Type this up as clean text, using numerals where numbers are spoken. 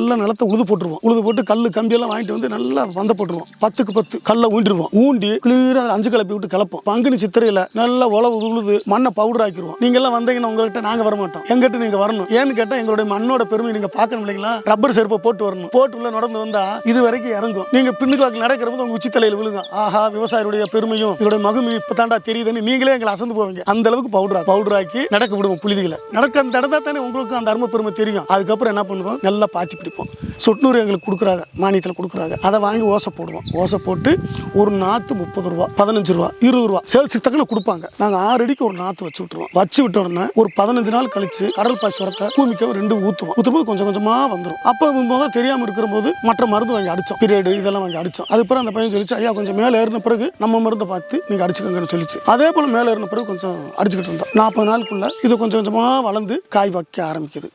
நல்லா நிலத்தை உழுது போட்டுருவோம். உழுது போட்டு கல் கம்பியெல்லாம் வாங்கிட்டு வந்து நல்லா வந்த போட்டுருவோம். 10க்கு 10 கல்லை ஊண்டிடுவோம். ஊண்டி கிளீரா 5 கிளப்பி விட்டு கிளப்போம். பங்குனி சித்திரையில நல்லா உழவு உழுது மண்ணை பவுடர் ஆக்கிடுவோம். நீங்க எல்லாம் வந்தீங்கன்னா உங்ககிட்ட நாங்க வர மாட்டோம், எங்கிட்ட நீங்க வரணும். ஏன்னு கேட்டா எங்களுடைய மண்ணோட பெருமை நீங்க பார்க்கணும் இல்லைங்களா. ரப்பர் செருப்பை போட்டு வரணும். போட்டு உள்ள நடந்து வந்தா இது வரைக்கும் இறங்கும். நீங்க பின்னுக்கு வாக்கு நடக்கிறப்ப உங்க உச்சி தலையில் விழுகும். ஆஹா, விவசாயிகளுடைய பெருமையும் இதோட மகிமை இப்பதாண்டா தெரியுதுன்னு நீங்களே எங்களை அசந்து போவீங்க. அந்த அளவுக்கு பவுடர் ஆக்கி நடக்க விடுவோம். புழுதிகளை நடக்க அந்த இடத்தா தானே உங்களுக்கு அந்த அருமை பெருமை தெரியும். அதுக்கப்புறம் என்ன பண்ணுவோம், நல்லா பாத்தி பிடிப்போம். சொட்நூறு எங்களுக்கு கொடுக்குறாங்க, மானியத்தில் கொடுக்குறாங்க. அதை வாங்கி ஓசை போடுவோம். ஓசை போட்டு ஒரு நாற்று 30 ரூபா, 15 ரூபா, 20 ரூபா சேல்ஸுக்கு தக்கன கொடுப்பாங்க. நாங்கள் 6 அடிக்கு ஒரு நாற்று வச்சு விட்டுருவோம். வச்சு விட்ட உடனே ஒரு 15 நாள் கழிச்சு கடல் பாசி வரத்தை பூமிக்க 2 ஊற்றுவோம். ஊற்றும்போது கொஞ்சம் கொஞ்சமாக வந்துடும். அப்போ தெரியாமல் இருக்கிற போது மற்ற மருந்து வாங்கி அடித்தோம். பீரியடு இதெல்லாம் வாங்கி அடித்தோம். அதுக்கப்புறம் அந்த பையன் சொல்லிச்சு, ஐயா கொஞ்சம் மேலே ஏறின பிறகு நம்ம மருந்தை பார்த்து நீங்கள் அடிச்சுக்கங்கன்னு சொல்லிச்சு. அதே போல் மேலே ஏறின பிறகு கொஞ்சம் அடிச்சுக்கிட்டு இருந்தோம். 40 நாளுக்குள்ள இது கொஞ்சம் கொஞ்சமாக வளர்ந்து காய் வைக்க ஆரம்பிக்குது.